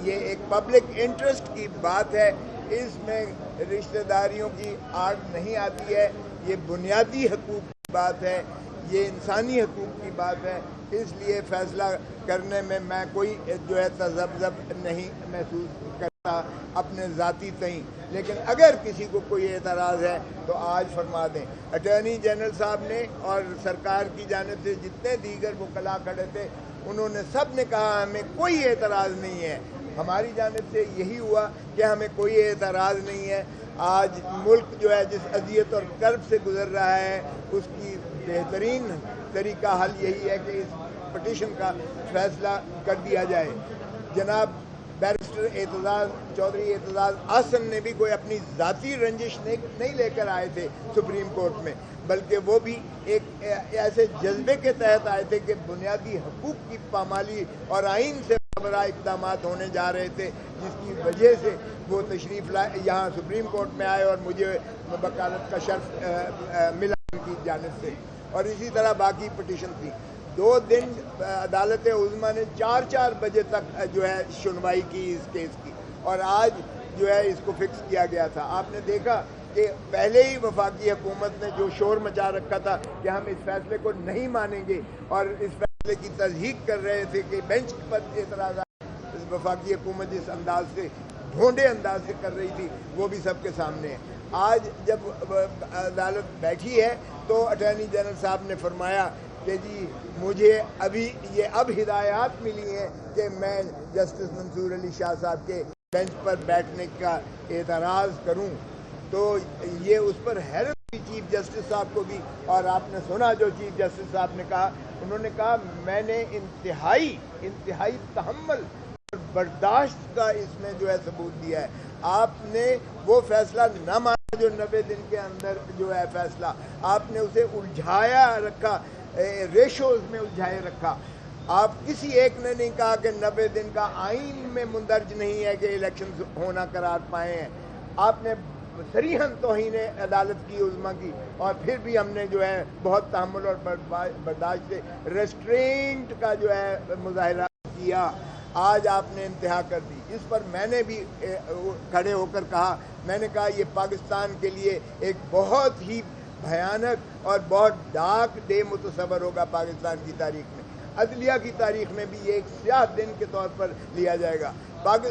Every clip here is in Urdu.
یہ ایک پبلک انٹرسٹ کی بات ہے، اس میں رشتہ داریوں کی آڑ نہیں آتی ہے، یہ بنیادی حقوق کی بات ہے، یہ انسانی حقوق کی بات ہے، اس لیے فیصلہ کرنے میں میں کوئی جو ہے تذبذب نہیں محسوس کرتا اپنے ذاتی تئیں۔ لیکن اگر کسی کو کوئی اعتراض ہے تو آج فرما دیں۔ اٹارنی جنرل صاحب نے اور سرکار کی جانب سے جتنے دیگر وکلاء کھڑے تھے انہوں نے سب نے کہا ہمیں کوئی اعتراض نہیں ہے۔ ہماری جانب سے یہی ہوا کہ ہمیں کوئی اعتراض نہیں ہے۔ آج ملک جو ہے جس اذیت اور کرب سے گزر رہا ہے اس کی بہترین طریقہ حل یہی ہے کہ اس پٹیشن کا فیصلہ کر دیا جائے۔ جناب بیرسٹر اعتزاز چودھری اعتزاز احسن نے بھی کوئی اپنی ذاتی رنجش نہیں لے کر آئے تھے سپریم کورٹ میں، بلکہ وہ بھی ایک ایسے جذبے کے تحت آئے تھے کہ بنیادی حقوق کی پامالی اور آئین سے برائے اقدامات ہونے جا رہے تھے، جس کی وجہ سے وہ تشریف لائے یہاں سپریم کورٹ میں آئے اور مجھے وکالت کا شرف ملا ان کی جانب سے، اور اسی طرح باقی پٹیشن تھی۔ 2 دن عدالت عظمیٰ نے 4 بجے تک جو ہے سنوائی کی اس کیس کی، اور آج جو ہے اس کو فکس کیا گیا تھا۔ آپ نے دیکھا کہ پہلے ہی وفاقی حکومت نے جو شور مچا رکھا تھا کہ ہم اس فیصلے کو نہیں مانیں گے اور اس فیصلے کی تصدیق کر رہے تھے کہ بینچ پر اعتراضات وفاقی حکومت جس انداز سے ڈھونڈے انداز سے کر رہی تھی وہ بھی سب کے سامنے ہے۔ آج جب عدالت بیٹھی ہے تو اٹارنی جنرل صاحب نے فرمایا کہ جی مجھے اب ہدایات ملی ہیں کہ میں جسٹس منصور علی شاہ صاحب کے بینچ پر بیٹھنے کا اعتراض کروں، تو یہ اس پر حیرت ہوئی چیف جسٹس صاحب کو بھی، اور آپ نے سنا جو چیف جسٹس صاحب نے کہا، انہوں نے کہا میں نے انتہائی تحمل اور برداشت کا اس میں جو ہے ثبوت دیا ہے۔ آپ نے وہ فیصلہ نہ مانا جو 90 دن کے اندر جو ہے فیصلہ، آپ نے اسے الجھایا رکھا، ریشوز میں الجھائے رکھا۔ آپ کسی ایک نے نہیں کہا کہ 90 دن کا آئین میں مندرج نہیں ہے کہ الیکشن ہونا قرار پائے ہیں۔ آپ نے صریحاً توہین عدالت کی عظمیٰ کی، اور پھر بھی ہم نے جو ہے بہت تحمل اور برداشت سے ریسٹرینٹ کا جو ہے مظاہرہ کیا۔ آج آپ نے انتہا کر دی۔ اس پر میں نے بھی کھڑے ہو کر کہا، میں نے کہا یہ پاکستان کے لیے ایک بہت ہی بھیانک اور بہت ڈارک ڈے متصور ہوگا پاکستان کی تاریخ میں، عدلیہ کی تاریخ میں بھی یہ ایک سیاہ دن کے طور پر لیا جائے گا۔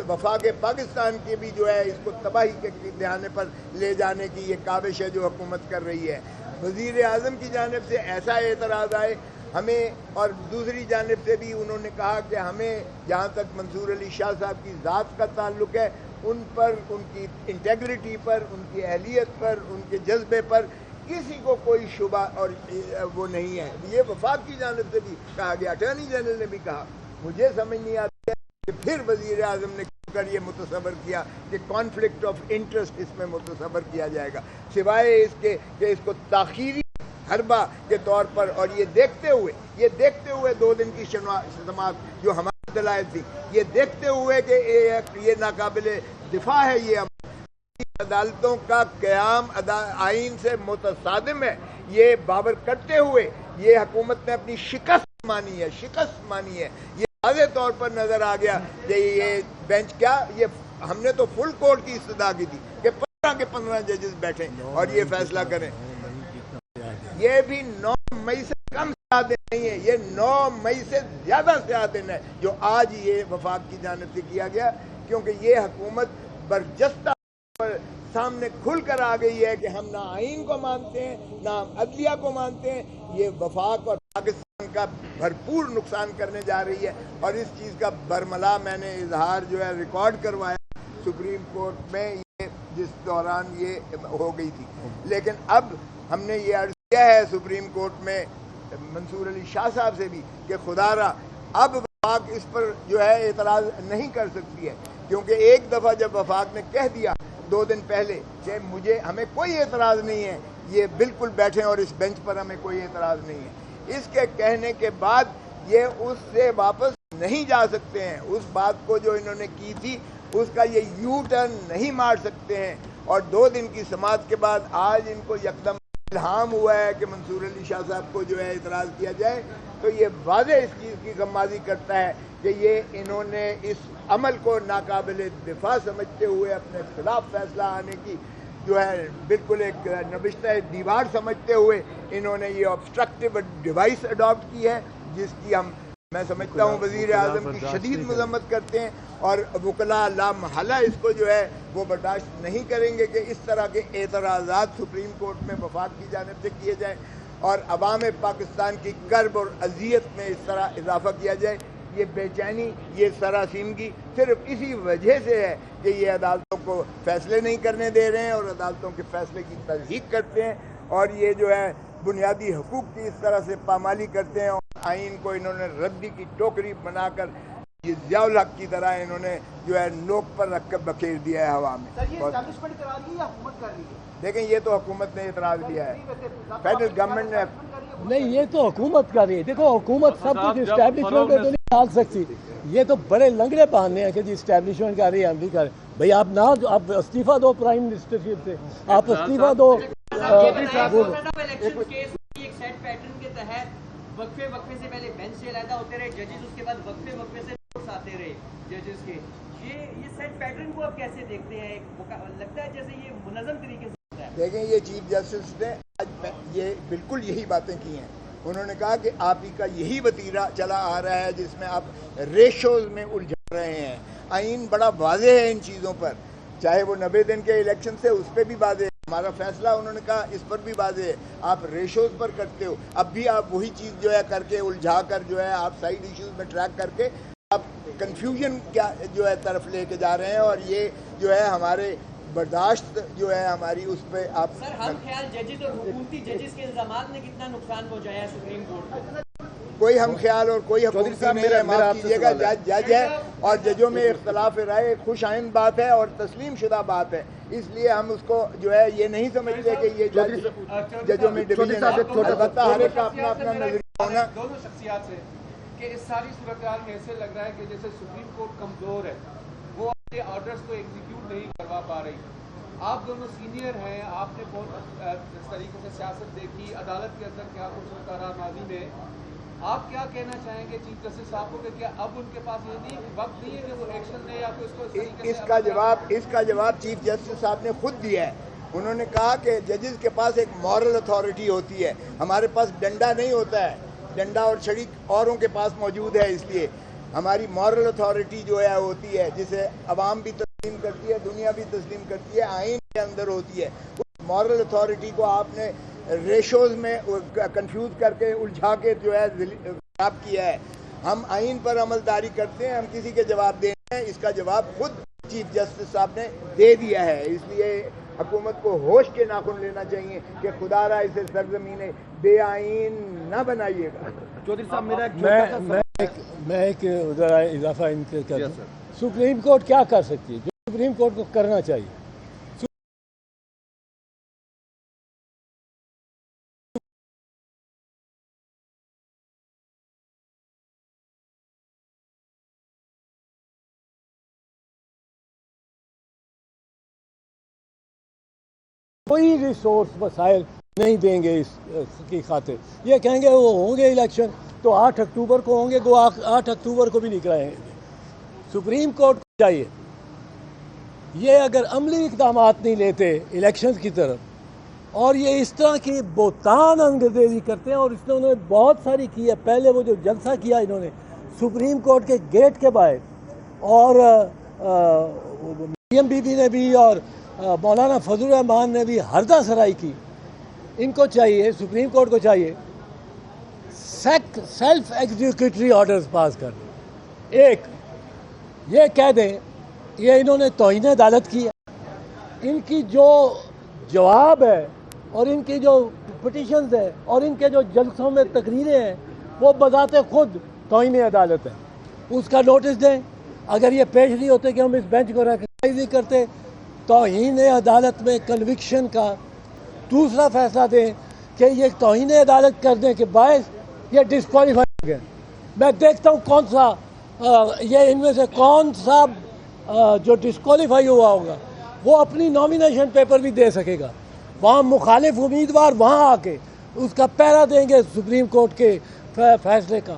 وفاق پاکستان کی بھی جو ہے اس کو تباہی کے دھیانے پر لے جانے کی یہ کاوش ہے جو حکومت کر رہی ہے۔ وزیر اعظم کی جانب سے ایسا اعتراض آئے ہمیں، اور دوسری جانب سے بھی انہوں نے کہا کہ ہمیں جہاں تک منصور علی شاہ صاحب کی ذات کا تعلق ہے ان پر، ان کی انٹیگریٹی پر، ان کی اہلیت پر، ان کے جذبے پر کسی کو کوئی شبہ اور وہ نہیں ہے۔ یہ وفاق کی جانب سے بھی کہا گیا، اٹارنی جنرل نے بھی کہا۔ مجھے سمجھ نہیں آتی ہے کہ پھر وزیر اعظم نے کر یہ متصور کیا کہ کانفلکٹ آف انٹرسٹ اس میں متصور کیا جائے گا، سوائے اس کے کہ اس کو تاخیری حربہ کے طور پر، اور یہ دیکھتے ہوئے 2 دن کی سماعت جو ہماری دلائل تھی، یہ دیکھتے ہوئے کہ یہ ناقابل دفاع ہے، یہ عدالتوں کا قیام آئین سے متصادم ہے، یہ باور کرتے ہوئے یہ حکومت نے اپنی شکست مانی ہے۔ یہ واضح طور پر نظر آ گیا کہ یہ بینچ کیا، یہ ہم نے تو فل کورٹ کی استدعا کی تھی کہ 15 کے 15 ججز بیٹھیں اور یہ فیصلہ کریں۔ یہ بھی 9 مئی سے کم سیاہ دن نہیں ہے، یہ 9 مئی سے زیادہ سیاہ دن ہے جو آج یہ وفاق کی جانب سے کیا گیا، کیونکہ یہ حکومت برجستہ سامنے کھل کر آ گئی ہے کہ ہم نہ آئین کو مانتے ہیں نہ عدلیہ کو مانتے ہیں۔ یہ وفاق اور پاکستان کا بھرپور نقصان کرنے جا رہی ہے، اور اس چیز کا برملا میں نے اظہار جو ہے ریکارڈ کروایا سپریم کورٹ میں، یہ جس دوران یہ ہو گئی تھی۔ لیکن اب ہم نے یہ عرض کیا ہے سپریم کورٹ میں منصور علی شاہ صاحب سے بھی کہ خدا را اب وفاق اس پر جو ہے اعتراض نہیں کر سکتی ہے، کیونکہ ایک دفعہ جب وفاق نے کہہ دیا 2 دن پہلے کہ ہمیں کوئی اعتراض نہیں ہے، یہ بالکل بیٹھیں اور اس بینچ پر ہمیں کوئی اعتراض نہیں ہے، اس کے کہنے کے بعد یہ اس سے واپس نہیں جا سکتے ہیں۔ اس بات کو جو انہوں نے کی تھی اس کا یہ یو ٹرن نہیں مار سکتے ہیں، اور 2 دن کی سماعت کے بعد آج ان کو یکدم الہام ہوا ہے کہ منصور علی شاہ صاحب کو جو ہے اعتراض کیا جائے، تو یہ واضح اس چیز کی غمازی کرتا ہے کہ یہ انہوں نے اس عمل کو ناقابل دفاع سمجھتے ہوئے اپنے خلاف فیصلہ آنے کی جو ہے بالکل ایک نبشتہ دیوار سمجھتے ہوئے انہوں نے یہ آبسٹرکٹیو ڈیوائس اڈاپٹ کی ہے، جس کی میں سمجھتا ہوں وزیر اعظم کی شدید مذمت کرتے ہیں، اور وکلاء لا محالہ اس کو جو ہے وہ برداشت نہیں کریں گے کہ اس طرح کے اعتراضات سپریم کورٹ میں وفاق کی جانب سے کیے جائیں اور عوام پاکستان کی کرب اور اذیت میں اس طرح اضافہ کیا جائے۔ یہ بے چینی، یہ سراسیمگی صرف اسی وجہ سے ہے کہ یہ عدالتوں کو فیصلے نہیں کرنے دے رہے ہیں اور عدالتوں کے فیصلے کی تصدیق کرتے ہیں، اور یہ جو ہے بنیادی حقوق کی اس طرح سے پامالی کرتے ہیں، اور آئین کو انہوں نے ردی کی ٹوکری بنا کر یہ ضیاء الحق کی طرح انہوں نے جو ہے نوک پر رکھ کر بکھیر دیا ہے ہوا میں۔ دیکھیں یہ تو حکومت نے اعتراض دیا ہے، فیڈرل گورنمنٹ نے نہیں، یہ تو حکومت کر رہی ہے۔ دیکھو حکومت سب کچھ اسٹیبلشمنٹ میں تو نہیں ڈال سکتی، یہ تو بڑے لنگڑے بہانے ہیں کہ جی اسٹیبلشمنٹ کر رہی ہے، ہم بھی کر رہے ہیں۔ بھائی آپ نہ آپ استعفیٰ دو پرائم منسٹرشپ سے، آپ استعفیٰ دو۔ وقفے سے پہلے بینچ سے علیحدہ ہوتے رہے ججز، اس کے بعد وقفے سے نوٹس آتے رہے ججز کے، یہ سیٹ پیٹرن کو آپ کیسے دیکھتے ہیں؟ لگتا ہے جیسے یہ منظم طریقے سے ہوتا ہے۔ دیکھیں یہ چیف جسٹس نے آج یہ بالکل یہی باتیں کی ہیں، انہوں نے کہا کہ آپ ہی کا یہی وتیرہ چلا آ رہا ہے جس میں آپ ریشوز میں الجھا رہے ہیں۔ آئین بڑا واضح ہے ان چیزوں پر، چاہے وہ 90 دن کے الیکشن سے اس پہ بھی واضح ہے، ہمارا فیصلہ انہوں نے کہا اس پر بھی واضح ہے۔ آپ ریشوز پر کرتے ہو، اب بھی آپ وہی چیز جو ہے کر کے الجھا کر جو ہے آپ سائیڈ ایشوز میں ٹریک کر کے آپ کنفیوژن کیا جو ہے طرف لے کے جا رہے ہیں، اور یہ جو ہے ہمارے برداشت جو ہے ہماری اس پہ آپ سر ہم خیال ججز اور حکومتی ججز کے الزامات نے کتنا نقصان پہنچایا ہے سپریم کورٹ کو؟ کوئی ہم خیال اور کوئی حکومتی نہیں ہے، معاف کیجیے گا، جج ہے اور ججوں میں اختلاف رائے خوش آئند بات ہے اور تسلیم شدہ بات ہے، اس لیے ہم اس کو جو ہے یہ نہیں سمجھتے کہ یہ ججوں میں ڈویژن ہے، البتہ ہر ایک کا اپنا اپنا نظریہ ہونا۔ دونوں شخصیات سے کہ اس ساری صورتحال میں ایسے لگ رہا ہے کہ جیسے سپریم کورٹ کمزور ہے، وہ اپنے آرڈرز کو ایگزیکیوٹ نہیں کروا پا رہی۔ آپ دونوں سینئر ہیں، آپ نے بہت اس طریقے سے سیاست دیکھی، عدالت کے اندر کیا کچھ ہوتا رہا ماضی میں، آپ کیا کہنا چاہیں گے چیف جسٹس صاحب کو کہ کیا اب ان کے پاس یہ نہیں وقت نہیں ہے کہ وہ ایکشن لے یا اس کو اس کا جواب چیف جسٹس صاحب نے خود دیا ہے۔ انہوں نے کہا کہ ججز کے پاس ایک مورل اتھارٹی ہوتی ہے، ہمارے پاس ڈنڈا نہیں ہوتا ہے، ڈنڈا اور چھڑی اوروں کے پاس موجود ہے، اس لیے ہماری مورل اتھارٹی جو ہے ہوتی ہے جسے عوام بھی تسلیم کرتی ہے، دنیا بھی تسلیم کرتی ہے، آئین کے اندر ہوتی ہے۔ اس مورل اتھارٹی کو آپ نے ریشوز میں کنفیوز کر کے الجھا کے جو ہے خراب کیا ہے۔ ہم آئین پر عمل داری کرتے ہیں، ہم کسی کے جواب دیں ہیں، اس کا جواب خود چیف جسٹس صاحب نے دے دیا ہے، اس لیے حکومت کو ہوش کے ناخن لینا چاہیے کہ خدا را اسے سرزمین بے آئین نہ بنائیے گا۔ چودھری صاحب میرا میں ایک ذرا اضافہ ان کے کر دوں۔ سپریم کورٹ کیا کر سکتی ہے جو سپریم کورٹ کو کرنا چاہیے؟ کوئی ریسورس وسائل نہیں دیں گے اس کی خاطر، یہ کہیں گے وہ ہوں گے الیکشن تو 8 اکتوبر کو ہوں گے، 8 اکتوبر کو بھی نہیں کرائیں گے۔ سپریم کورٹ کو چاہیے یہ اگر عملی اقدامات نہیں لیتے الیکشن کی طرف، اور یہ اس طرح کی بہتان انگریزی کرتے ہیں، اور اس نے انہوں نے بہت ساری کی ہے۔ پہلے وہ جو جلسہ کیا انہوں نے سپریم کورٹ کے گیٹ کے باہر، اور مریم بی بی نے بھی اور مولانا فضل الرحمان نے بھی ہردہ سرائی کی۔ ان کو چاہیے، سپریم کورٹ کو چاہیے سیلف ایگزیکیوٹری آرڈرز پاس کر دیں۔ ایک یہ کہہ دیں یہ انہوں نے توہین عدالت کی ہے، ان کی جو جواب ہے اور ان کی جو پٹیشنز ہیں اور ان کے جو جلسوں میں تقریریں ہیں وہ بذات خود توہین عدالت ہے، اس کا نوٹس دیں۔ اگر یہ پیش نہیں ہوتے کہ ہم اس بینچ کو ریکگنائز نہیں کرتے، توہین عدالت میں کنوکشن کا دوسرا فیصلہ دیں کہ یہ توہین عدالت کر دیں کہ باعث یہ ڈسکوالیفائی ہو گئے۔ میں دیکھتا ہوں کون سا یہ ان میں سے کون سا جو ڈسکوالیفائی ہوا ہوگا وہ اپنی نامینیشن پیپر بھی دے سکے گا، وہاں مخالف امیدوار وہاں آ کے اس کا پہرا دیں گے سپریم کورٹ کے فیصلے کا،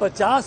50